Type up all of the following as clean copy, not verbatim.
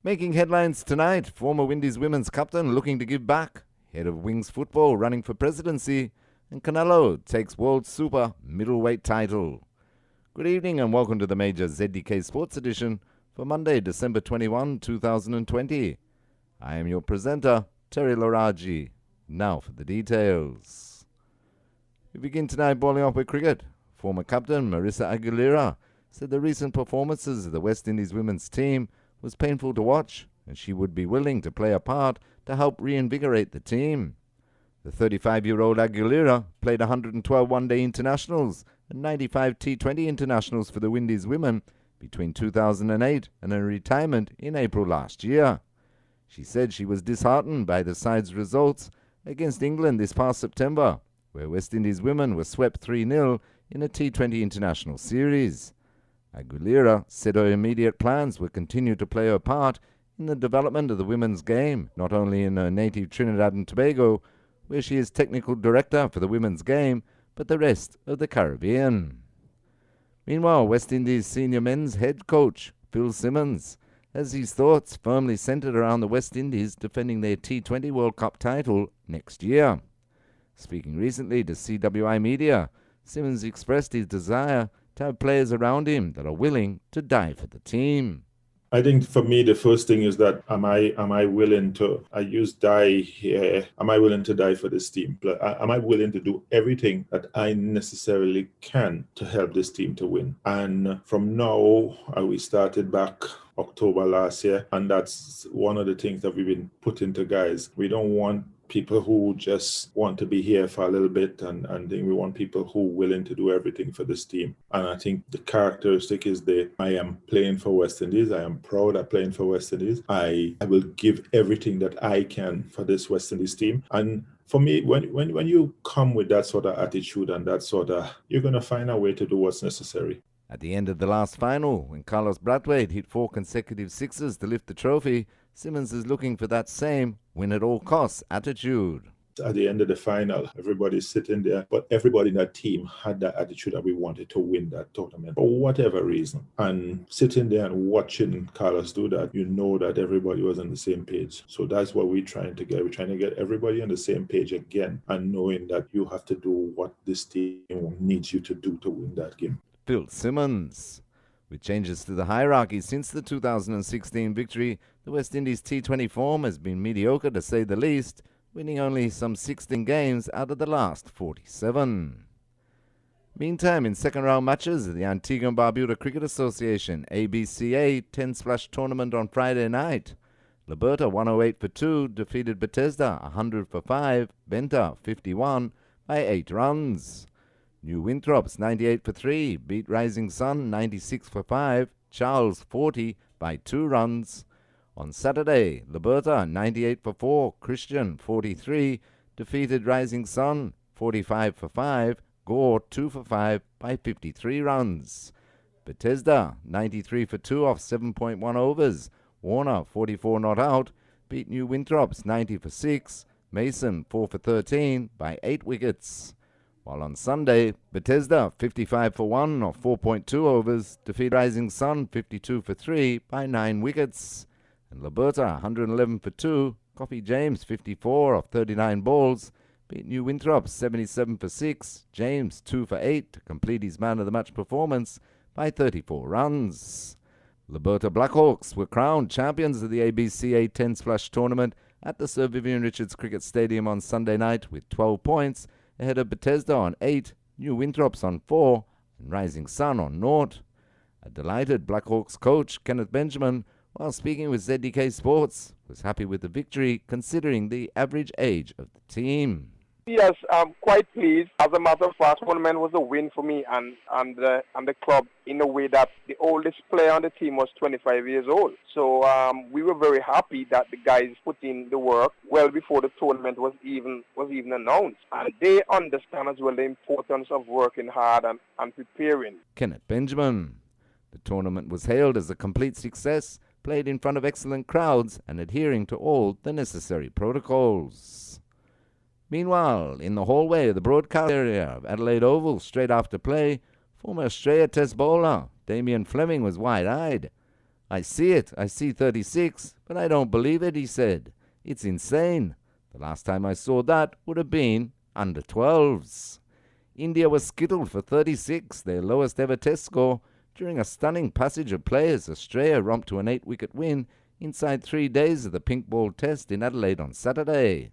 Making headlines tonight, former Windies women's captain looking to give back, head of Wings football running for presidency, and Canelo takes World Super middleweight title. Good evening and welcome to the major ZDK Sports Edition for Monday, December 21, 2020. I am your presenter, Terry Laraji. Now for the details. We begin tonight boiling up with cricket. Former captain Marissa Aguilera said the recent performances of the West Indies women's team was painful to watch, and she would be willing to play a part to help reinvigorate the team. The 35-year-old Aguilera played 112 one-day internationals and 95 T20 internationals for the Windies women between 2008 and her retirement in April last year. She said she was disheartened by the side's results against England this past September, where West Indies women were swept 3-0 in a T20 international series. Aguilera said her immediate plans would continue to play her part in the development of the women's game, not only in her native Trinidad and Tobago, where she is technical director for the women's game, but the rest of the Caribbean. Meanwhile, West Indies senior men's head coach Phil Simmons has his thoughts firmly centered around the West Indies defending their T20 World Cup title next year. Speaking recently to CWI Media, Simmons expressed his desire to have players around him that are willing to die for the team. I think for me, the first thing is that am I willing to, I use die here, am I willing to die for this team? Am I willing to do everything that I necessarily can to help this team to win? And from now, we started back October last year, and that's one of the things that we've been putting to guys. We don't want people who just want to be here for a little bit, and then we want people who are willing to do everything for this team. And I think the characteristic is that I am playing for West Indies. I am proud of playing for West Indies. I will give everything that I can for this West Indies team. And for me, when you come with that sort of attitude and that sort of, you're going to find a way to do what's necessary. At the end of the last final, when Carlos Brathwaite hit 4 consecutive sixes to lift the trophy, Simmons is looking for that same win-at-all-costs attitude. At the end of the final, everybody's sitting there, but everybody in that team had that attitude that we wanted to win that tournament for whatever reason. And sitting there and watching Carlos do that, you know that everybody was on the same page. So that's what we're trying to get. We're trying to get everybody on the same page again, and knowing that you have to do what this team needs you to do to win that game. Phil Simmons. With changes to the hierarchy since the 2016 victory, the West Indies T20 form has been mediocre to say the least, winning only some 16 games out of the last 47. Meantime, in second-round matches of the Antigua and Barbuda Cricket Association ABCA 10-splash tournament on Friday night, Liberta 108 for 2 defeated Bethesda 100 for 5, Benta 51 by 8 runs. New Winthrops 98 for 3 beat Rising Sun 96 for 5, Charles 40 by 2 runs. On Saturday, Liberta 98 for 4, Christian 43 defeated Rising Sun 45 for 5, Gore 2 for 5 by 53 runs. Bethesda 93 for 2 off 7.1 overs, Warner 44 not out beat New Winthrops 90 for 6, Mason 4 for 13 by 8 wickets. While on Sunday, Bethesda 55 for 1 off 4.2 overs defeat Rising Sun 52 for 3 by 9 wickets. And Liberta 111 for 2, Coffee James 54 off 39 balls beat New Winthrops 77 for 6, James 2 for 8 to complete his man of the match performance by 34 runs. Liberta Blackhawks were crowned champions of the ABCA 10-splash tournament at the Sir Vivian Richards Cricket Stadium on Sunday night with 12 points, ahead of Bethesda on 8, New Winthrops on 4, and Rising Sun on 0. A delighted Blackhawks coach, Kenneth Benjamin, while speaking with ZDK Sports, was happy with the victory considering the average age of the team. Yes, I'm quite pleased. As a matter of fact, tournament was a win for me and the club in a way that the oldest player on the team was 25 years old. So we were very happy that the guys put in the work well before the tournament was even announced. And they understand as well the importance of working hard and preparing. Kenneth Benjamin. The tournament was hailed as a complete success, played in front of excellent crowds and adhering to all the necessary protocols. Meanwhile, in the hallway of the broadcast area of Adelaide Oval straight after play, former Australia Test bowler Damien Fleming was wide-eyed. I see it. I see 36, but I don't believe it, he said. It's insane. The last time I saw that would have been under 12s. India was skittled for 36, their lowest ever test score. During a stunning passage of players, Australia romped to an 8-wicket win inside 3 days of the pink ball test in Adelaide on Saturday.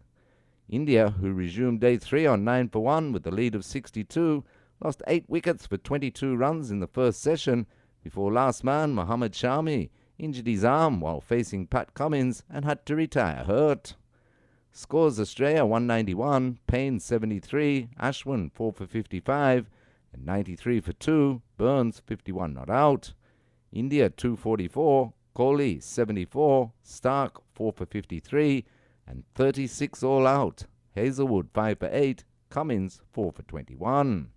India, who resumed day 3 on 9 for 1 with a lead of 62, lost 8 wickets for 22 runs in the first session before last man Mohammad Shami injured his arm while facing Pat Cummins and had to retire hurt. Scores: Australia 191, Payne 73, Ashwin 4 for 55 and 93 for 2, Burns 51 not out. India 244, Kohli 74, Stark 4 for 53 and 36 all out. Hazelwood 5 for 8, Cummins 4 for 21.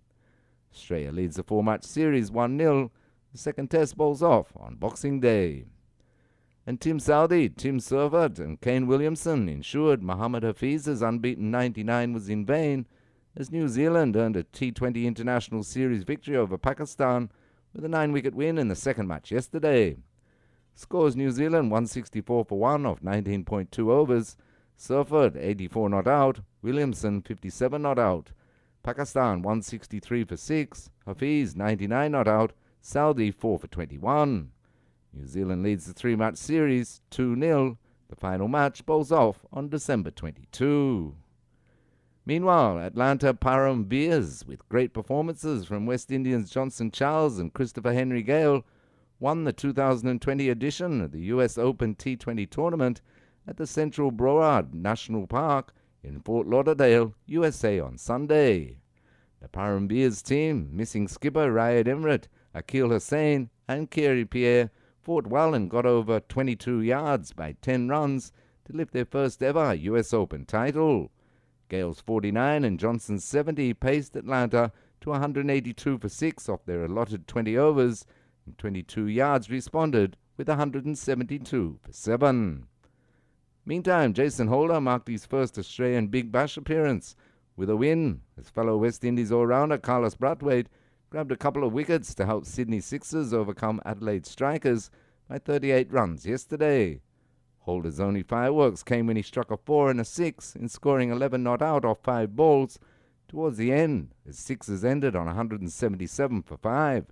Australia leads the 4-match series 1-0. The second test bowls off on Boxing Day. And Tim Southee, Tim Servat and Kane Williamson ensured Mohammad Hafiz's unbeaten 99 was in vain as New Zealand earned a T20 International Series victory over Pakistan with a 9-wicket win in the second match yesterday. Scores: New Zealand 164 for 1 off 19.2 overs, Servat 84 not out, Williamson 57 not out. Pakistan 163 for 6, Hafiz 99 not out, Southee 4 for 21. New Zealand leads the 3-match series 2-0. The final match bowls off on December 22. Meanwhile, Atlanta Param Bears, with great performances from West Indians Johnson Charles and Christopher Henry Gale, won the 2020 edition of the US Open T20 tournament at the Central Broward National Park in Fort Lauderdale, USA on Sunday. The Param Bears team, missing skipper Rayed Emiratt, Akil Hussain and Kerry Pierre, fought well and got over 22 yards by 10 runs to lift their first ever US Open title. Gale's 49 and Johnson's 70 paced Atlanta to 182 for 6 off their allotted 20 overs, and 22 yards responded with 172 for 7. Meantime, Jason Holder marked his first Australian Big Bash appearance with a win as fellow West Indies all-rounder Carlos Brathwaite grabbed a couple of wickets to help Sydney Sixers overcome Adelaide Strikers by 38 runs yesterday. Holder's only fireworks came when he struck a 4 and a 6 in scoring 11 not out off 5 balls towards the end as Sixers ended on 177 for 5.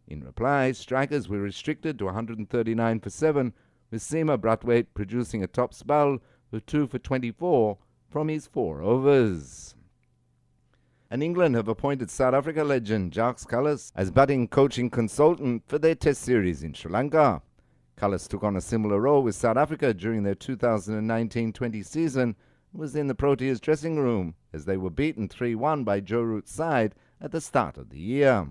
In reply, Strikers were restricted to 139 for 7, with Seema Brathwaite producing a top spell of 2 for 24 from his 4 overs. And England have appointed South Africa legend Jacques Kallis as batting coaching consultant for their test series in Sri Lanka. Kallis took on a similar role with South Africa during their 2019-20 season and was in the Proteas dressing room as they were beaten 3-1 by Joe Root's side at the start of the year.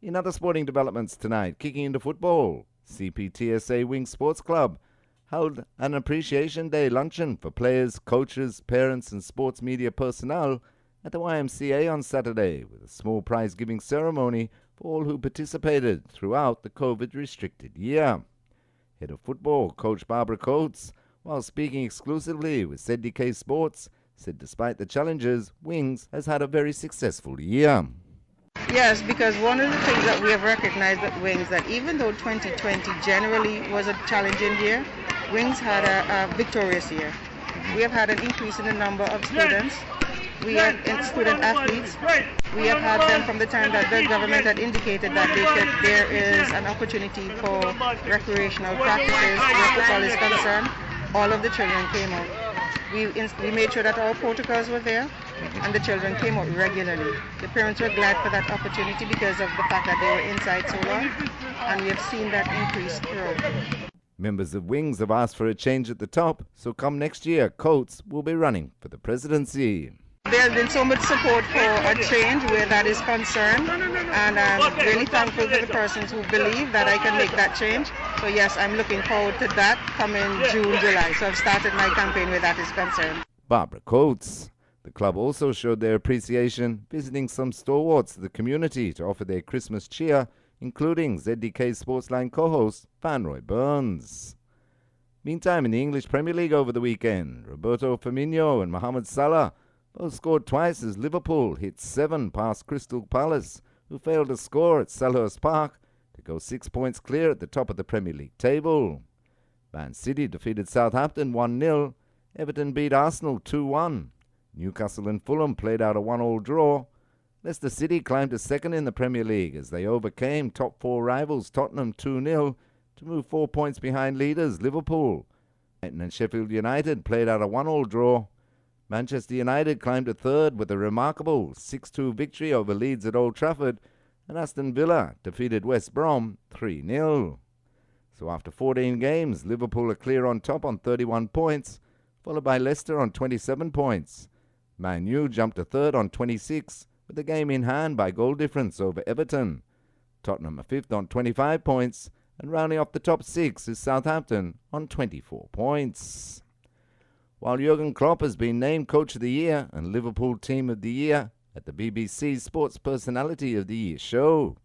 In other sporting developments tonight, kicking into football, CPTSA Wings Sports Club held an Appreciation Day luncheon for players, coaches, parents and sports media personnel at the YMCA on Saturday, with a small prize-giving ceremony for all who participated throughout the COVID-restricted year. Head of football, Coach Barbara Coates, while speaking exclusively with ZDK Sports, said despite the challenges, Wings has had a very successful year. Yes, because one of the things that we have recognized at Wings, that even though 2020 generally was a challenging year, Wings had a victorious year. We have had an increase in the number of students. We have student athletes. We have had them from the time that the government had indicated that there is an opportunity for recreational practices where football is concerned. All of the children came out. We made sure that our protocols were there and the children came out regularly. The parents were glad for that opportunity because of the fact that they were inside so long, and we have seen that increase throughout. Members of Wings have asked for a change at the top, so come next year, Coates will be running for the presidency. There's been so much support for a change where that is concerned, and I'm really thankful for the persons who believe that I can make that change. So yes, I'm looking forward to that coming June, July. So I've started my campaign where that is concerned. Barbara Coates. The club also showed their appreciation, visiting some stalwarts of the community to offer their Christmas cheer, including ZDK Sportsline co-host Fanroy Burns. Meantime, in the English Premier League over the weekend, Roberto Firmino and Mohamed Salah both scored twice as Liverpool hit 7 past Crystal Palace, who failed to score at Selhurst Park to go 6 points clear at the top of the Premier League table. Man City defeated Southampton 1-0. Everton beat Arsenal 2-1. Newcastle and Fulham played out a 1-1 draw. Leicester City climbed to second in the Premier League as they overcame top 4 rivals Tottenham 2-0 to move 4 points behind leaders Liverpool. Brighton and Sheffield United played out a 1-1 draw. Manchester United climbed to third with a remarkable 6-2 victory over Leeds at Old Trafford, and Aston Villa defeated West Brom 3-0. So after 14 games, Liverpool are clear on top on 31 points, followed by Leicester on 27 points. Man U jumped to third on 26, with a game in hand by goal difference over Everton. Tottenham are fifth on 25 points, and rounding off the top 6 is Southampton on 24 points. While Jurgen Klopp has been named Coach of the Year and Liverpool Team of the Year at the BBC Sports Personality of the Year show,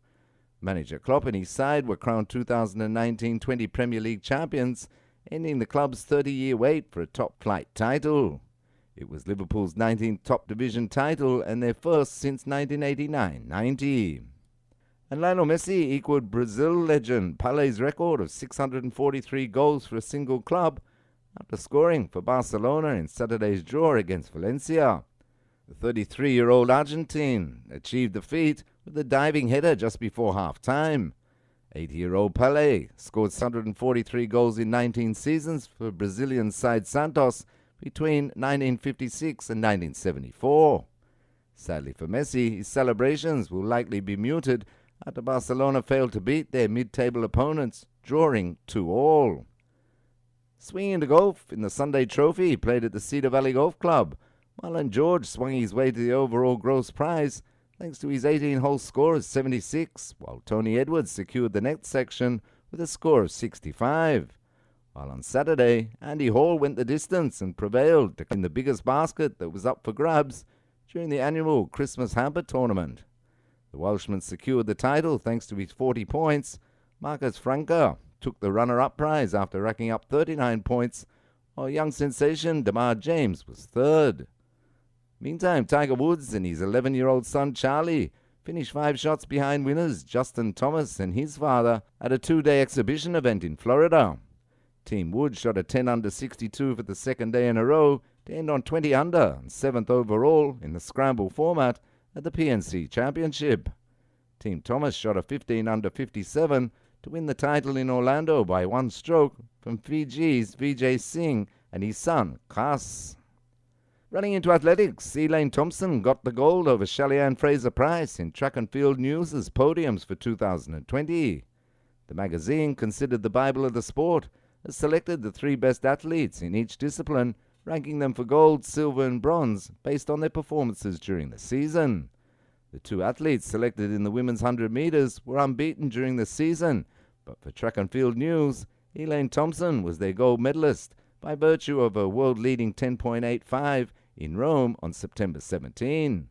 manager Klopp and his side were crowned 2019-20 Premier League champions, ending the club's 30-year wait for a top-flight title. It was Liverpool's 19th top division title and their first since 1989-90. And Lionel Messi equaled Brazil legend Pelé's record of 643 goals for a single club after scoring for Barcelona in Saturday's draw against Valencia. The 33-year-old Argentine achieved the feat with a diving header just before half-time. 80-year-old Pelé scored 643 goals in 19 seasons for Brazilian side Santos between 1956 and 1974. Sadly for Messi, his celebrations will likely be muted after Barcelona failed to beat their mid-table opponents, drawing 2-2. Swinging to golf in the Sunday Trophy played at the Cedar Valley Golf Club, Marlon George swung his way to the overall gross prize thanks to his 18-hole score of 76, while Tony Edwards secured the next section with a score of 65. While on Saturday, Andy Hall went the distance and prevailed to claim the biggest basket that was up for grabs during the annual Christmas Hamper Tournament. The Welshman secured the title thanks to his 40 points. Marcus Franca took the runner-up prize after racking up 39 points, while young sensation Damar James was third. Meantime, Tiger Woods and his 11-year-old son Charlie finished 5 shots behind winners Justin Thomas and his father at a 2-day exhibition event in Florida. Team Woods shot a 10 under 62 for the second day in a row to end on 20 under and 7th overall in the scramble format at the PNC Championship. Team Thomas shot a 15 under 57 to win the title in Orlando by 1 stroke from Fiji's Vijay Singh and his son Khas. Running into athletics, Elaine Thompson got the gold over Shelly-Ann Fraser-Price in Track and Field News' podiums for 2020. The magazine, considered the Bible of the sport, has selected the 3 best athletes in each discipline, ranking them for gold, silver and bronze based on their performances during the season. The 2 athletes selected in the women's 100 meters were unbeaten during the season, but for Track and Field News, Elaine Thompson was their gold medalist by virtue of a world-leading 10.85 in Rome on September 17.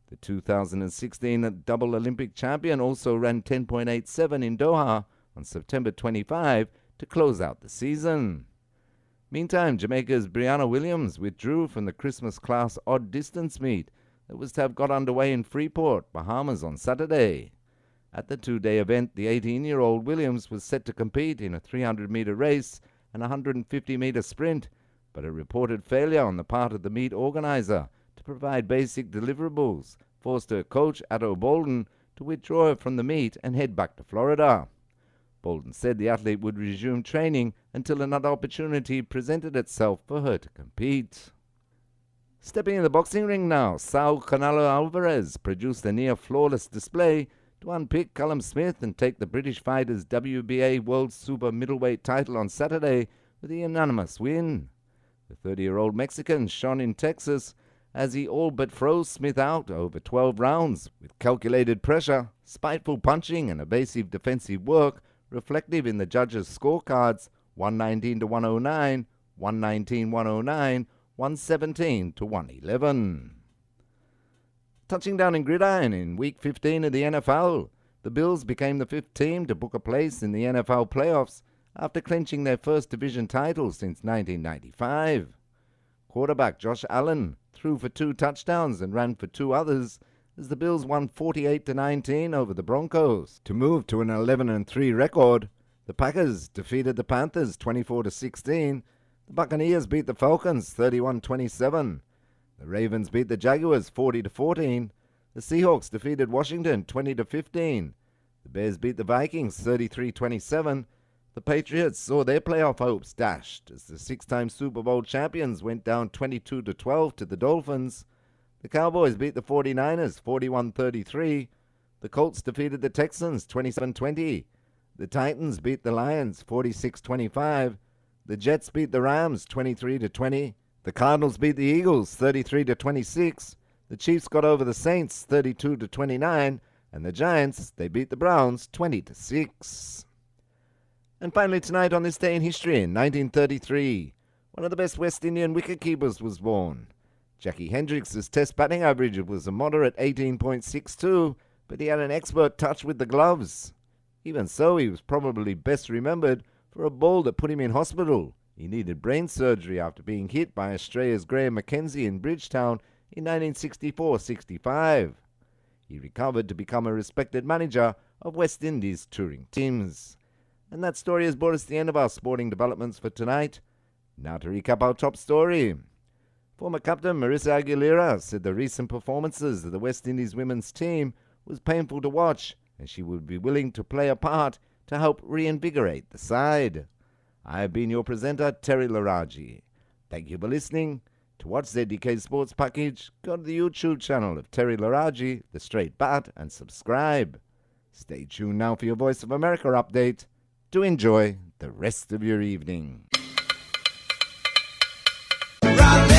The 2016 double Olympic champion also ran 10.87 in Doha on September 25 to close out the season. Meantime, Jamaica's Brianna Williams withdrew from the Christmas class odd distance meet that was to have got underway in Freeport, Bahamas on Saturday. At the 2-day event, the 18-year-old Williams was set to compete in a 300-meter race and a 150-meter sprint, but a reported failure on the part of the meet organizer to provide basic deliverables forced her coach, Atto Bolden, to withdraw her from the meet and head back to Florida. Bolden said the athlete would resume training until another opportunity presented itself for her to compete. Stepping in the boxing ring now, Saul Canelo Alvarez produced a near-flawless display to unpick Callum Smith and take the British fighter's WBA World Super Middleweight title on Saturday with a unanimous win. The 30-year-old Mexican shone in Texas as he all but froze Smith out over 12 rounds with calculated pressure, spiteful punching and evasive defensive work reflective in the judges' scorecards 119-109, 119-109, 117-111. Touching down in gridiron in Week 15 of the NFL, the Bills became the 5th team to book a place in the NFL playoffs after clinching their first division title since 1995. Quarterback Josh Allen threw for 2 touchdowns and ran for 2 others as the Bills won 48-19 over the Broncos to move to an 11-3 record. The Packers defeated the Panthers 24-16. The Buccaneers beat the Falcons 31-27. The Ravens beat the Jaguars 40-14. The Seahawks defeated Washington 20-15. The Bears beat the Vikings 33-27. The Patriots saw their playoff hopes dashed as the six-time Super Bowl champions went down 22-12 to the Dolphins. The Cowboys beat the 49ers 41-33. The Colts defeated the Texans 27-20. The Titans beat the Lions 46-25. The Jets beat the Rams 23-20. The Cardinals beat the Eagles 33-26. The Chiefs got over the Saints 32-29. And the Giants, they beat the Browns 20-6. And finally tonight on this day in history, in 1933, one of the best West Indian wicketkeepers was born. Jackie Hendricks' test batting average was a moderate 18.62, but he had an expert touch with the gloves. Even so, he was probably best remembered for a ball that put him in hospital. He needed brain surgery after being hit by Australia's Graham Mackenzie in Bridgetown in 1964-65. He recovered to become a respected manager of West Indies touring teams. And that story has brought us to the end of our sporting developments for tonight. Now to recap our top story. Former captain Marissa Aguilera said the recent performances of the West Indies women's team was painful to watch, and she would be willing to play a part to help reinvigorate the side. I have been your presenter, Terry Laraji. Thank you for listening. To watch ZDK Sports Package, go to the YouTube channel of Terry Laraji, The Straight Bat, and subscribe. Stay tuned now for your Voice of America update. Do enjoy the rest of your evening. Rally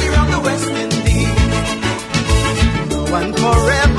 round the West Indies, one forever.